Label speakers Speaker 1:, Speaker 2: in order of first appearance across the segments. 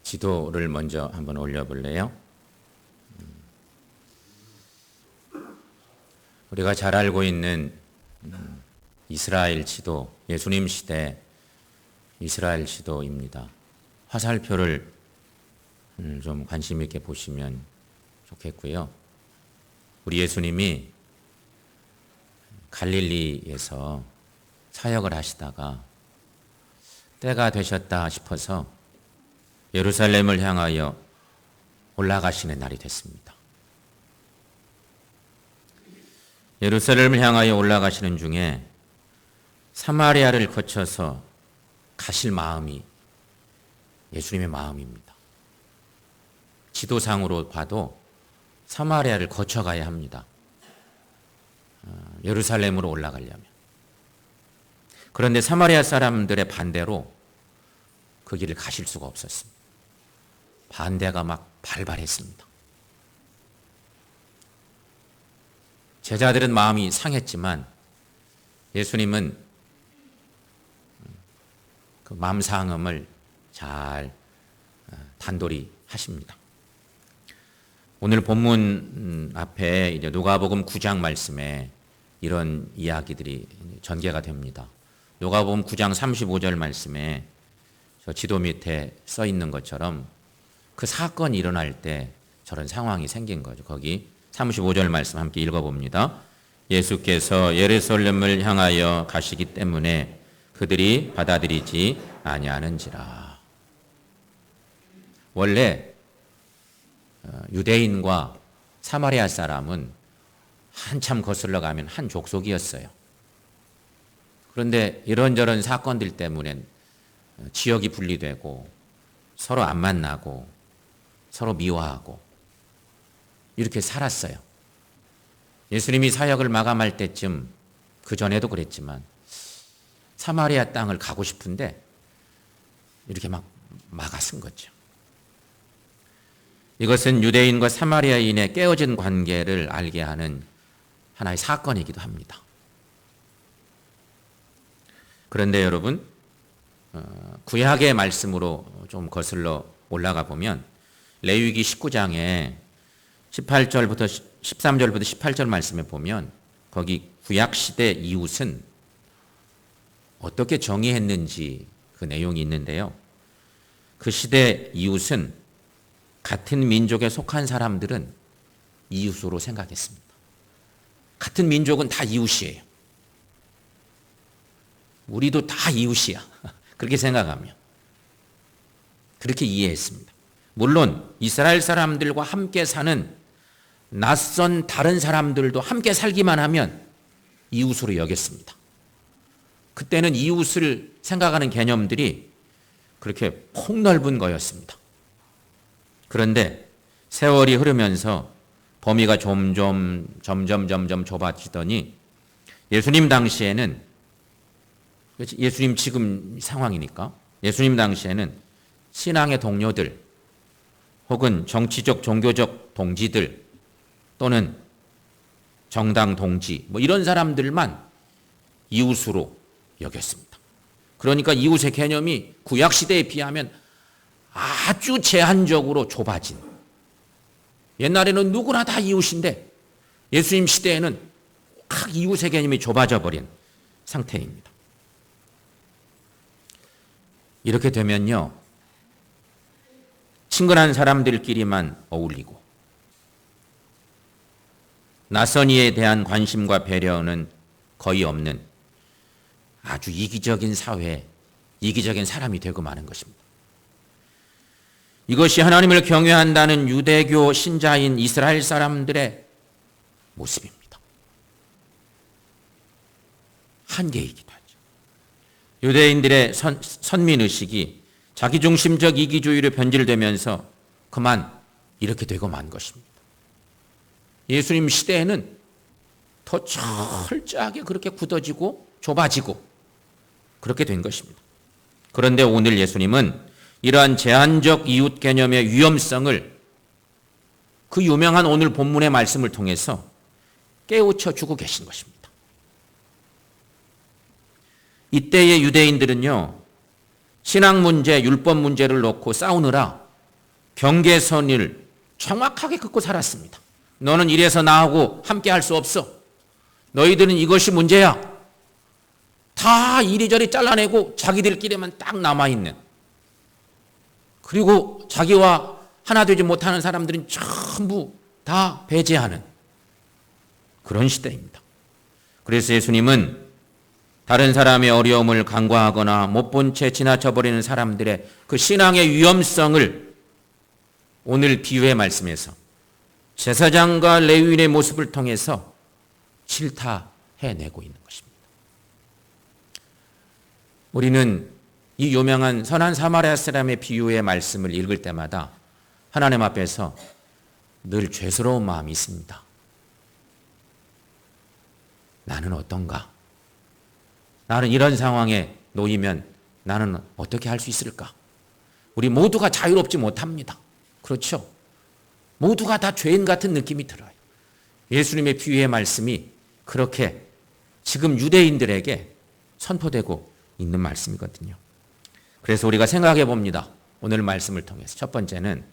Speaker 1: 지도를 먼저 한번 올려볼래요? 우리가 잘 알고 있는 이스라엘 지도, 예수님 시대 이스라엘 지도입니다. 화살표를 좀 관심 있게 보시면 좋겠고요. 우리 예수님이 갈릴리에서 사역을 하시다가 때가 되셨다 싶어서 예루살렘을 향하여 올라가시는 날이 됐습니다. 예루살렘을 향하여 올라가시는 중에 사마리아를 거쳐서 가실 마음이 예수님의 마음입니다. 지도상으로 봐도 사마리아를 거쳐가야 합니다. 예루살렘으로 올라가려면. 그런데 사마리아 사람들의 반대로 그 길을 가실 수가 없었습니다. 반대가 막 발발했습니다. 제자들은 마음이 상했지만 예수님은 그 마음 상함을 잘 단도리 하십니다. 오늘 본문 앞에 이제 누가복음 9장 말씀에 이런 이야기들이 전개가 됩니다. 누가복음 9장 35절 말씀에 저 지도 밑에 써 있는 것처럼 그 사건이 일어날 때 저런 상황이 생긴 거죠. 거기 35절 말씀 함께 읽어봅니다. 예수께서 예루살렘을 향하여 가시기 때문에 그들이 받아들이지 아니하는지라. 원래 유대인과 사마리아 사람은 한참 거슬러 가면 한 족속이었어요. 그런데 이런저런 사건들 때문에 지역이 분리되고 서로 안 만나고 서로 미워하고 이렇게 살았어요. 예수님이 사역을 마감할 때쯤, 그 전에도 그랬지만 사마리아 땅을 가고 싶은데 이렇게 막 막아쓴 거죠. 이것은 유대인과 사마리아인의 깨어진 관계를 알게 하는 하나의 사건이기도 합니다. 그런데 여러분, 구약의 말씀으로 좀 거슬러 올라가 보면 레위기 19장에 13절부터 18절 말씀에 보면 거기 구약시대 이웃은 어떻게 정의했는지 그 내용이 있는데요. 그 시대 이웃은 같은 민족에 속한 사람들은 이웃으로 생각했습니다. 같은 민족은 다 이웃이에요. 우리도 다 이웃이야. 그렇게 생각하며 그렇게 이해했습니다. 물론 이스라엘 사람들과 함께 사는 낯선 다른 사람들도 함께 살기만 하면 이웃으로 여겼습니다. 그때는 이웃을 생각하는 개념들이 그렇게 폭넓은 거였습니다. 그런데 세월이 흐르면서 범위가 점점 좁아지더니 예수님 당시에는, 예수님 지금 상황이니까 예수님 당시에는 신앙의 동료들 혹은 정치적 종교적 동지들 또는 정당 동지 뭐 이런 사람들만 이웃으로 여겼습니다. 그러니까 이웃의 개념이 구약시대에 비하면 아주 제한적으로 좁아진, 옛날에는 누구나 다 이웃인데 예수님 시대에는 확 이웃의 개념이 좁아져 버린 상태입니다. 이렇게 되면요, 친근한 사람들끼리만 어울리고 낯선 이에 대한 관심과 배려는 거의 없는 아주 이기적인 사회, 이기적인 사람이 되고 마는 것입니다. 이것이 하나님을 경외한다는 유대교 신자인 이스라엘 사람들의 모습입니다. 한계이기도 하죠. 유대인들의 선민의식이 자기중심적 이기주의로 변질되면서 그만 이렇게 되고 만 것입니다. 예수님 시대에는 더 철저하게 그렇게 굳어지고 좁아지고 그렇게 된 것입니다. 그런데 오늘 예수님은 이러한 제한적 이웃 개념의 위험성을 그 유명한 오늘 본문의 말씀을 통해서 깨우쳐 주고 계신 것입니다. 이때의 유대인들은요, 신앙 문제, 율법 문제를 놓고 싸우느라 경계선을 정확하게 긋고 살았습니다. 너는 이래서 나하고 함께 할 수 없어. 너희들은 이것이 문제야. 다 이리저리 잘라내고 자기들끼리만 딱 남아있는, 그리고 자기와 하나 되지 못하는 사람들은 전부 다 배제하는 그런 시대입니다. 그래서 예수님은 다른 사람의 어려움을 간과하거나 못 본 채 지나쳐버리는 사람들의 그 신앙의 위험성을 오늘 비유의 말씀에서 제사장과 레위인의 모습을 통해서 질타해내고 있는 것입니다. 우리는 이 유명한 선한 사마리아 사람의 비유의 말씀을 읽을 때마다 하나님 앞에서 늘 죄스러운 마음이 있습니다. 나는 어떤가? 나는 이런 상황에 놓이면 나는 어떻게 할 수 있을까? 우리 모두가 자유롭지 못합니다. 그렇죠? 모두가 다 죄인 같은 느낌이 들어요. 예수님의 비유의 말씀이 그렇게 지금 유대인들에게 선포되고 있는 말씀이거든요. 그래서 우리가 생각해 봅니다. 오늘 말씀을 통해서. 첫 번째는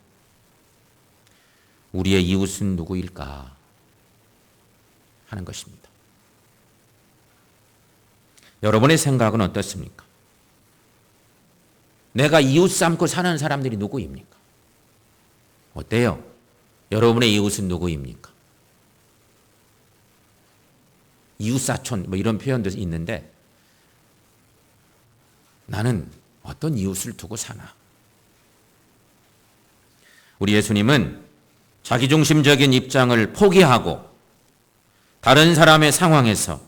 Speaker 1: 우리의 이웃은 누구일까 하는 것입니다. 여러분의 생각은 어떻습니까? 내가 이웃 삼고 사는 사람들이 누구입니까? 어때요? 여러분의 이웃은 누구입니까? 이웃사촌 뭐 이런 표현도 있는데 나는 어떤 이웃을 두고 사나? 우리 예수님은 자기중심적인 입장을 포기하고 다른 사람의 상황에서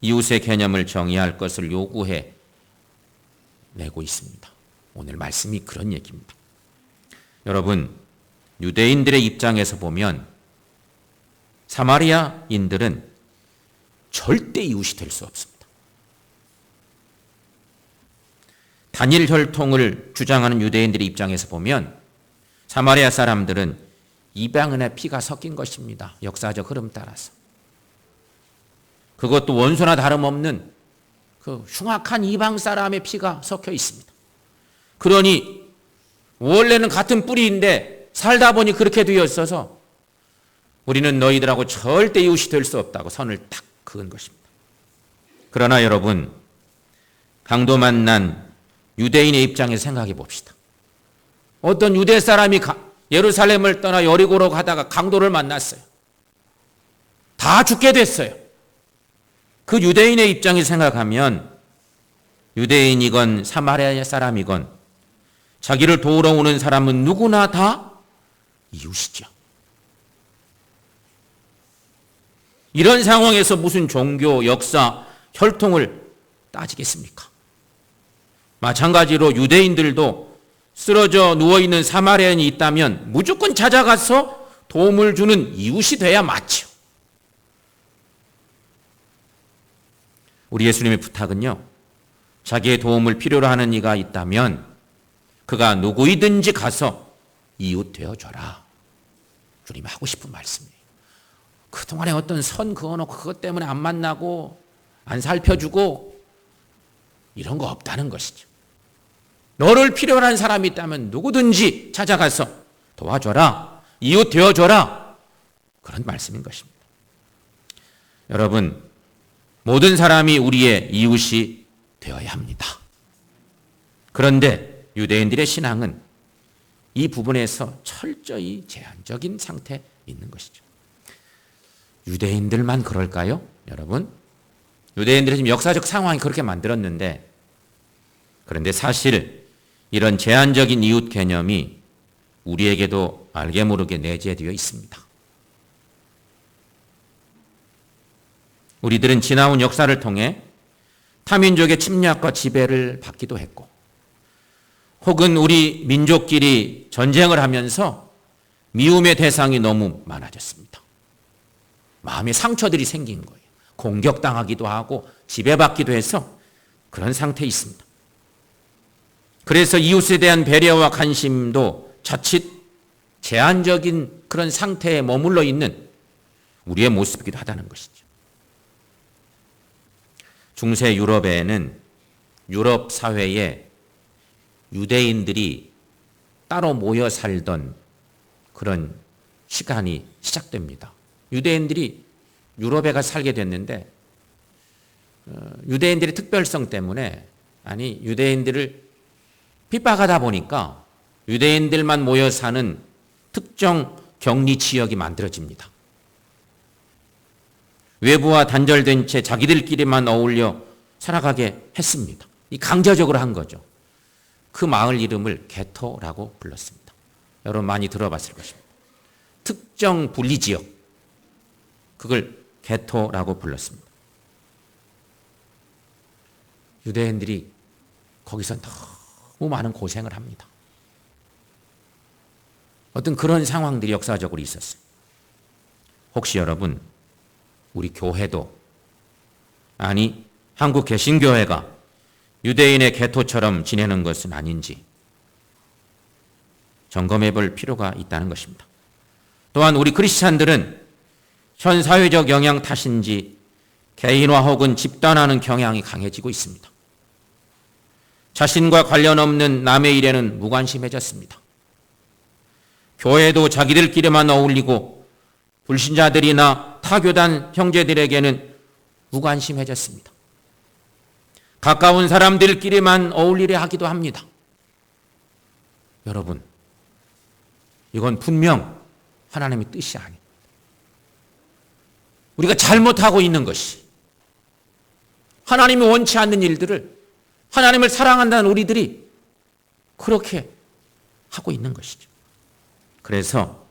Speaker 1: 이웃의 개념을 정의할 것을 요구해 내고 있습니다. 오늘 말씀이 그런 얘기입니다. 여러분, 유대인들의 입장에서 보면 사마리아인들은 절대 이웃이 될 수 없습니다. 단일 혈통을 주장하는 유대인들의 입장에서 보면 사마리아 사람들은 이방인의 피가 섞인 것입니다. 역사적 흐름 따라서. 그것도 원수나 다름없는 그 흉악한 이방 사람의 피가 섞여 있습니다. 그러니 원래는 같은 뿌리인데 살다 보니 그렇게 되어 있어서 우리는 너희들하고 절대 이웃이 될 수 없다고 선을 딱 그은 것입니다. 그러나 여러분, 강도 만난 유대인의 입장에서 생각해 봅시다. 어떤 유대 사람이 예루살렘을 떠나 여리고로 가다가 강도를 만났어요. 다 죽게 됐어요. 그 유대인의 입장에서 생각하면 유대인이건 사마리아 사람이건 자기를 도우러 오는 사람은 누구나 다 이웃이죠. 이런 상황에서 무슨 종교, 역사, 혈통을 따지겠습니까? 마찬가지로 유대인들도 쓰러져 누워있는 사마리아인이 있다면 무조건 찾아가서 도움을 주는 이웃이 돼야 맞죠. 우리 예수님의 부탁은요, 자기의 도움을 필요로 하는 이가 있다면 그가 누구이든지 가서 이웃 되어줘라. 주님이 하고 싶은 말씀이에요. 그동안에 어떤 선 그어놓고 그것 때문에 안 만나고 안 살펴주고 이런 거 없다는 것이죠. 너를 필요로 하는 사람이 있다면 누구든지 찾아가서 도와줘라. 이웃 되어줘라. 그런 말씀인 것입니다. 여러분, 모든 사람이 우리의 이웃이 되어야 합니다. 그런데 유대인들의 신앙은 이 부분에서 철저히 제한적인 상태에 있는 것이죠. 유대인들만 그럴까요? 여러분, 유대인들의 지금 역사적 상황이 그렇게 만들었는데, 그런데 사실 이런 제한적인 이웃 개념이 우리에게도 알게 모르게 내재되어 있습니다. 우리들은 지나온 역사를 통해 타민족의 침략과 지배를 받기도 했고, 혹은 우리 민족끼리 전쟁을 하면서 미움의 대상이 너무 많아졌습니다. 마음의 상처들이 생긴 거예요. 공격당하기도 하고 지배받기도 해서 그런 상태에 있습니다. 그래서 이웃에 대한 배려와 관심도 자칫 제한적인 그런 상태에 머물러 있는 우리의 모습이기도 하다는 것이죠. 중세 유럽에는 유럽 사회에 유대인들이 따로 모여 살던 그런 시간이 시작됩니다. 유대인들이 유럽에 가 살게 됐는데 유대인들의 특별성 때문에 유대인들을 핍박하다 보니까 유대인들만 모여 사는 특정 격리 지역이 만들어집니다. 외부와 단절된 채 자기들끼리만 어울려 살아가게 했습니다. 이 강제적으로 한 거죠. 그 마을 이름을 게토라고 불렀습니다. 여러분 많이 들어봤을 것입니다. 특정 분리지역, 그걸 게토라고 불렀습니다. 유대인들이 거기서 너무 많은 고생을 합니다. 어떤 그런 상황들이 역사적으로 있었어요. 혹시 여러분, 우리 교회도, 한국 개신교회가 유대인의 게토처럼 지내는 것은 아닌지 점검해 볼 필요가 있다는 것입니다. 또한 우리 크리스찬들은 현 사회적 영향 탓인지 개인화 혹은 집단화하는 경향이 강해지고 있습니다. 자신과 관련 없는 남의 일에는 무관심해졌습니다. 교회도 자기들끼리만 어울리고 불신자들이나 타교단 형제들에게는 무관심해졌습니다. 가까운 사람들끼리만 어울리려 하기도 합니다. 여러분, 이건 분명 하나님의 뜻이 아닙니다. 우리가 잘못하고 있는 것이, 하나님이 원치 않는 일들을 하나님을 사랑한다는 우리들이 그렇게 하고 있는 것이죠. 그래서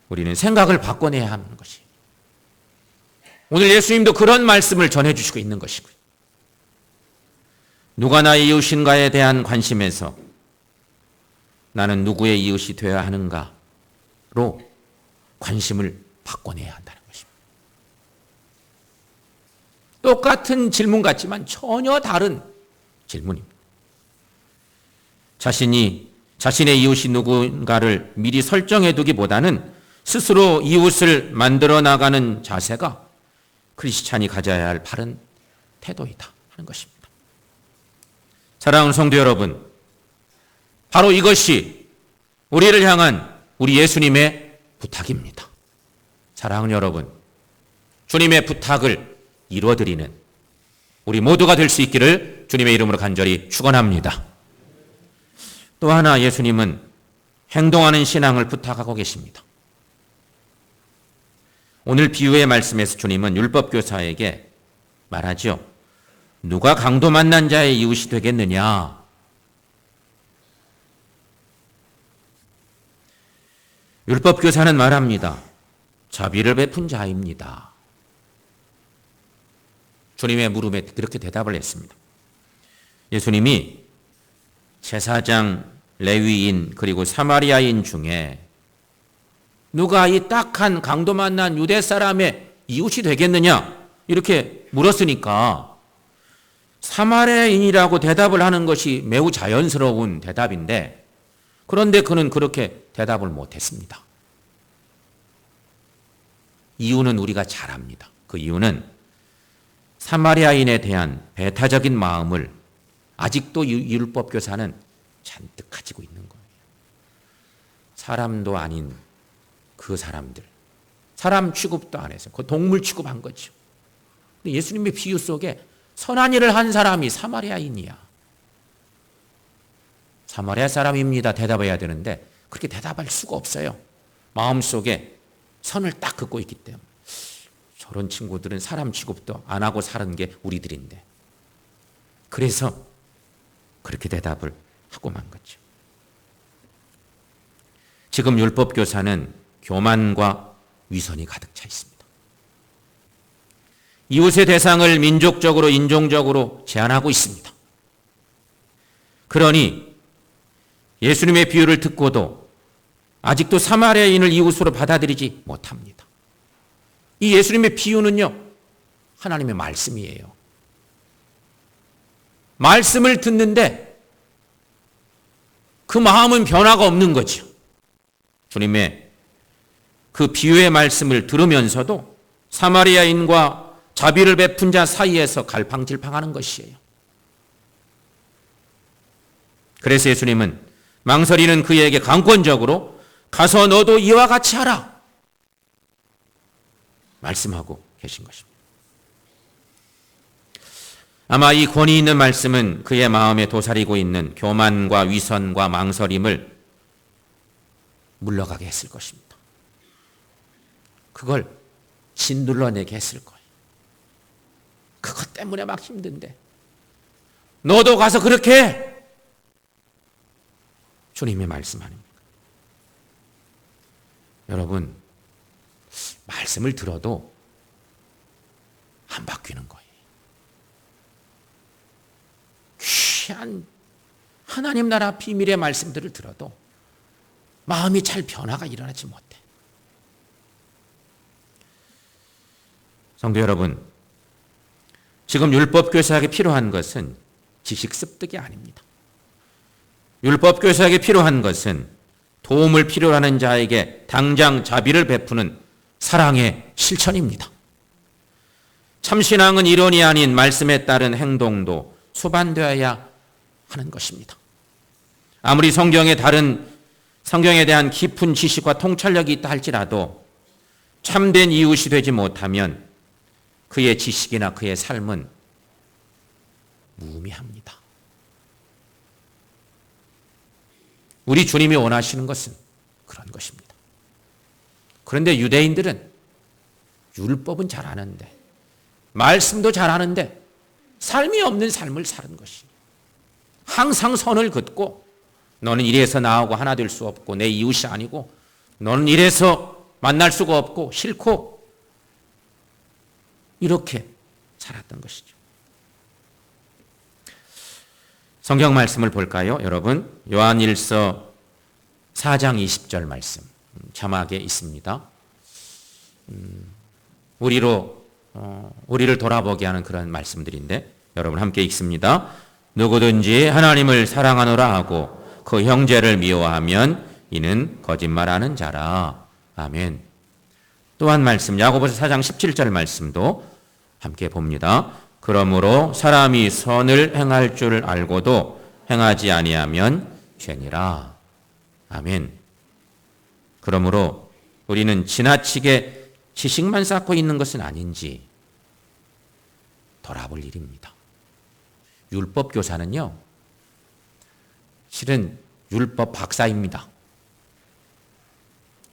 Speaker 1: 우리는 생각을 바꿔내야 하는 것이에요. 오늘 예수님도 그런 말씀을 전해주시고 있는 것이고요. 누가 나의 이웃인가에 대한 관심에서 나는 누구의 이웃이 되어야 하는가로 관심을 바꿔내야 한다는 것입니다. 똑같은 질문 같지만 전혀 다른 질문입니다. 자신의 이웃이 누군가를 미리 설정해 두기보다는 스스로 이웃을 만들어 나가는 자세가 크리스찬이 가져야 할 바른 태도이다 하는 것입니다. 사랑하는 성도 여러분, 바로 이것이 우리를 향한 우리 예수님의 부탁입니다. 사랑하는 여러분, 주님의 부탁을 이루어드리는 우리 모두가 될 수 있기를 주님의 이름으로 간절히 축원합니다. 또 하나 예수님은 행동하는 신앙을 부탁하고 계십니다. 오늘 비유의 말씀에서 주님은 율법교사에게 말하죠. 누가 강도 만난 자의 이웃이 되겠느냐? 율법교사는 말합니다. 자비를 베푼 자입니다. 주님의 물음에 그렇게 대답을 했습니다. 예수님이 제사장, 레위인, 그리고 사마리아인 중에 누가 이 딱한 강도 만난 유대 사람의 이웃이 되겠느냐? 이렇게 물었으니까 사마리아인이라고 대답을 하는 것이 매우 자연스러운 대답인데, 그런데 그는 그렇게 대답을 못했습니다. 이유는 우리가 잘 압니다. 그 이유는 사마리아인에 대한 배타적인 마음을 아직도 율법교사는 잔뜩 가지고 있는 거예요. 사람도 아닌 그 사람들, 사람 취급도 안 해서 그 동물 취급한 거죠. 근데 예수님의 비유 속에 선한 일을 한 사람이 사마리아인이야. 사마리아 사람입니다. 대답해야 되는데 그렇게 대답할 수가 없어요. 마음속에 선을 딱 긋고 있기 때문에. 저런 친구들은 사람 취급도 안 하고 사는 게 우리들인데. 그래서 그렇게 대답을 하고 만 거죠. 지금 율법교사는 교만과 위선이 가득 차 있습니다. 이웃의 대상을 민족적으로, 인종적으로 제한하고 있습니다. 그러니 예수님의 비유를 듣고도 아직도 사마리아인을 이웃으로 받아들이지 못합니다. 이 예수님의 비유는요, 하나님의 말씀이에요. 말씀을 듣는데 그 마음은 변화가 없는 거죠. 주님의 그 비유의 말씀을 들으면서도 사마리아인과 자비를 베푼 자 사이에서 갈팡질팡하는 것이에요. 그래서 예수님은 망설이는 그에게 강권적으로 가서 너도 이와 같이 하라 말씀하고 계신 것입니다. 아마 이 권위 있는 말씀은 그의 마음에 도사리고 있는 교만과 위선과 망설임을 물러가게 했을 것입니다. 그걸 짓눌러내게 했을 거예요. 그것 때문에 막 힘든데 너도 가서 그렇게 해. 주님의 말씀 아닙니까? 여러분, 말씀을 들어도 안 바뀌는 거예요. 귀한 하나님 나라 비밀의 말씀들을 들어도 마음이 잘 변화가 일어나지 못해. 성도 여러분, 지금 율법교사에게 필요한 것은 지식 습득이 아닙니다. 율법교사에게 필요한 것은 도움을 필요로 하는 자에게 당장 자비를 베푸는 사랑의 실천입니다. 참신앙은 이론이 아닌 말씀에 따른 행동도 수반되어야 하는 것입니다. 아무리 성경에 대한 깊은 지식과 통찰력이 있다 할지라도 참된 이웃이 되지 못하면 그의 지식이나 그의 삶은 무의미합니다. 우리 주님이 원하시는 것은 그런 것입니다. 그런데 유대인들은 율법은 잘 아는데 말씀도 잘 아는데 삶이 없는 삶을 사는 것이 항상 선을 긋고 너는 이래서 나하고 하나 될 수 없고 내 이웃이 아니고 너는 이래서 만날 수가 없고 싫고 이렇게 살았던 것이죠. 성경 말씀을 볼까요? 여러분, 요한일서 4장 20절 말씀 자막에 있습니다. 우리를 돌아보게 하는 그런 말씀들인데 여러분 함께 읽습니다. 누구든지 하나님을 사랑하노라 하고 그 형제를 미워하면 이는 거짓말하는 자라. 아멘. 또 한 말씀 야고보서 4장 17절 말씀도 함께 봅니다. 그러므로 사람이 선을 행할 줄 알고도 행하지 아니하면 죄니라. 아멘. 그러므로 우리는 지나치게 지식만 쌓고 있는 것은 아닌지 돌아볼 일입니다. 율법 교사는요, 실은 율법 박사입니다.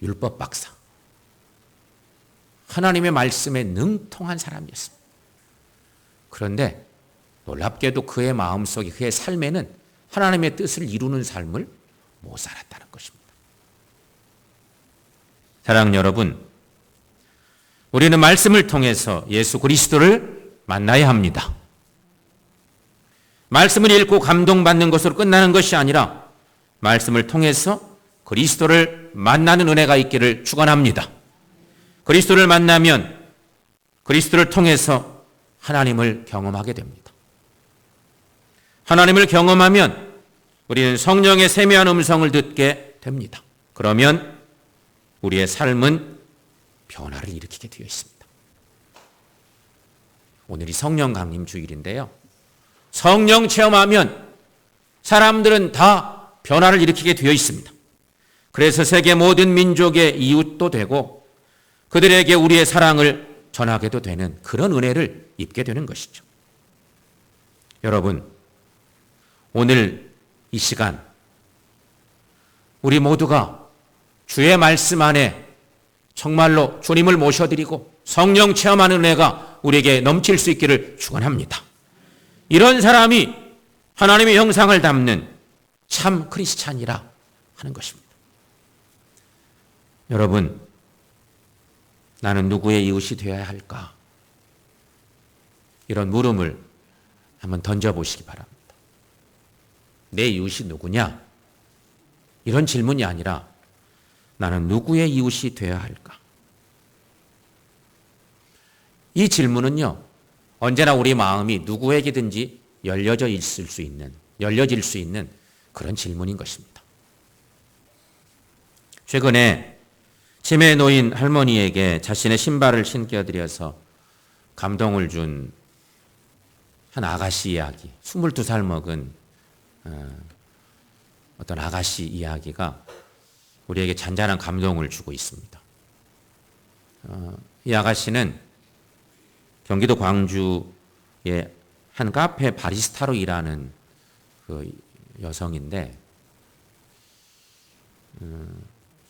Speaker 1: 율법 박사. 하나님의 말씀에 능통한 사람이었습니다. 그런데 놀랍게도 그의 마음속에 그의 삶에는 하나님의 뜻을 이루는 삶을 못 살았다는 것입니다. 사랑하는 여러분, 우리는 말씀을 통해서 예수 그리스도를 만나야 합니다. 말씀을 읽고 감동받는 것으로 끝나는 것이 아니라 말씀을 통해서 그리스도를 만나는 은혜가 있기를 축원합니다. 그리스도를 만나면 그리스도를 통해서 하나님을 경험하게 됩니다. 하나님을 경험하면 우리는 성령의 세미한 음성을 듣게 됩니다. 그러면 우리의 삶은 변화를 일으키게 되어 있습니다. 오늘이 성령 강림 주일인데요. 성령 체험하면 사람들은 다 변화를 일으키게 되어 있습니다. 그래서 세계 모든 민족의 이웃도 되고 그들에게 우리의 사랑을 전하게도 되는 그런 은혜를 입게 되는 것이죠. 여러분, 오늘 이 시간 우리 모두가 주의 말씀 안에 정말로 주님을 모셔드리고 성령 체험하는 은혜가 우리에게 넘칠 수 있기를 축원합니다. 이런 사람이 하나님의 형상을 담는 참 크리스찬이라 하는 것입니다. 여러분, 나는 누구의 이웃이 되어야 할까? 이런 물음을 한번 던져보시기 바랍니다. 내 이웃이 누구냐? 이런 질문이 아니라 나는 누구의 이웃이 되어야 할까? 이 질문은요, 언제나 우리 마음이 누구에게든지 열려질 수 있는 그런 질문인 것입니다. 최근에 치매에 놓인 할머니에게 자신의 신발을 신겨드려서 감동을 준 한 아가씨 이야기, 22살 먹은 어떤 아가씨 이야기가 우리에게 잔잔한 감동을 주고 있습니다. 이 아가씨는 경기도 광주의 한 카페 바리스타로 일하는 그 여성인데,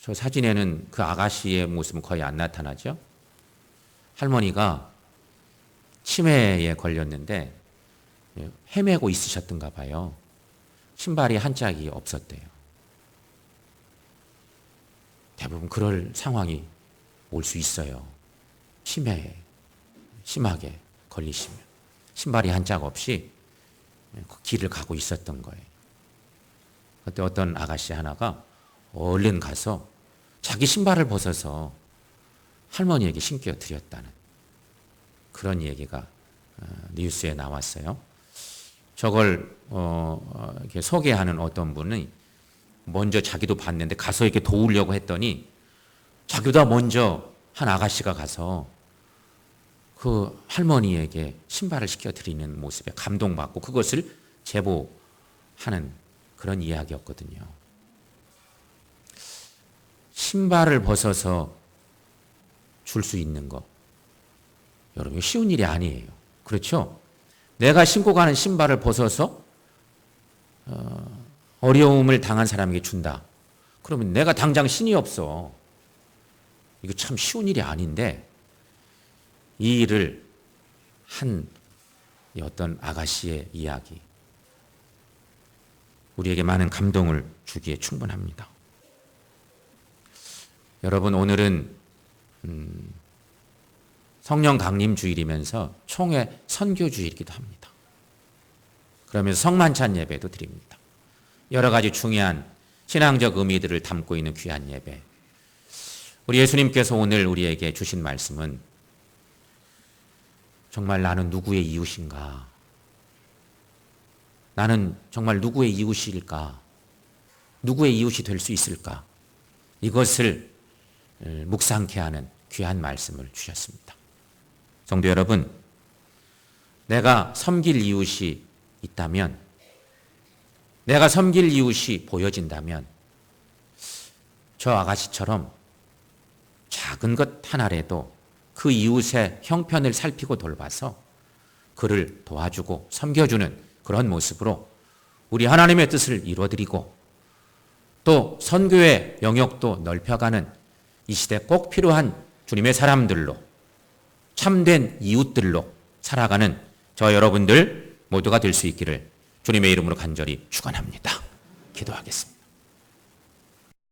Speaker 1: 저 사진에는 그 아가씨의 모습은 거의 안 나타나죠. 할머니가 치매에 걸렸는데 헤매고 있으셨던가 봐요. 신발이 한 짝이 없었대요. 대부분 그럴 상황이 올 수 있어요. 치매에 심하게 걸리시면 신발이 한 짝 없이 그 길을 가고 있었던 거예요. 그때 어떤 아가씨 하나가 얼른 가서 자기 신발을 벗어서 할머니에게 신겨 드렸다는 그런 얘기가 뉴스에 나왔어요. 저걸 이렇게 소개하는 어떤 분이 먼저 자기도 봤는데 가서 이렇게 도우려고 했더니 자기보다 먼저 한 아가씨가 가서 그 할머니에게 신발을 시켜드리는 모습에 감동받고 그것을 제보하는 그런 이야기였거든요. 신발을 벗어서 줄 수 있는 거, 여러분 쉬운 일이 아니에요. 그렇죠? 내가 신고 가는 신발을 벗어서 어려움을 당한 사람에게 준다. 그러면 내가 당장 신이 없어. 이거 참 쉬운 일이 아닌데 이 일을 한 어떤 아가씨의 이야기, 우리에게 많은 감동을 주기에 충분합니다. 여러분, 오늘은 성령 강림 주일이면서 총회 선교 주일이기도 합니다. 그러면서 성만찬 예배도 드립니다. 여러 가지 중요한 신앙적 의미들을 담고 있는 귀한 예배. 우리 예수님께서 오늘 우리에게 주신 말씀은 정말 나는 누구의 이웃인가? 나는 정말 누구의 이웃일까? 누구의 이웃이 될 수 있을까? 이것을 묵상케 하는 귀한 말씀을 주셨습니다. 성도 여러분, 내가 섬길 이웃이 있다면, 내가 섬길 이웃이 보여진다면 저 아가씨처럼 작은 것 하나라도 그 이웃의 형편을 살피고 돌봐서 그를 도와주고 섬겨주는 그런 모습으로 우리 하나님의 뜻을 이루어드리고 또 선교의 영역도 넓혀가는 이 시대 꼭 필요한 주님의 사람들로, 참된 이웃들로 살아가는 저 여러분들 모두가 될 수 있기를 주님의 이름으로 간절히 축원합니다. 기도하겠습니다.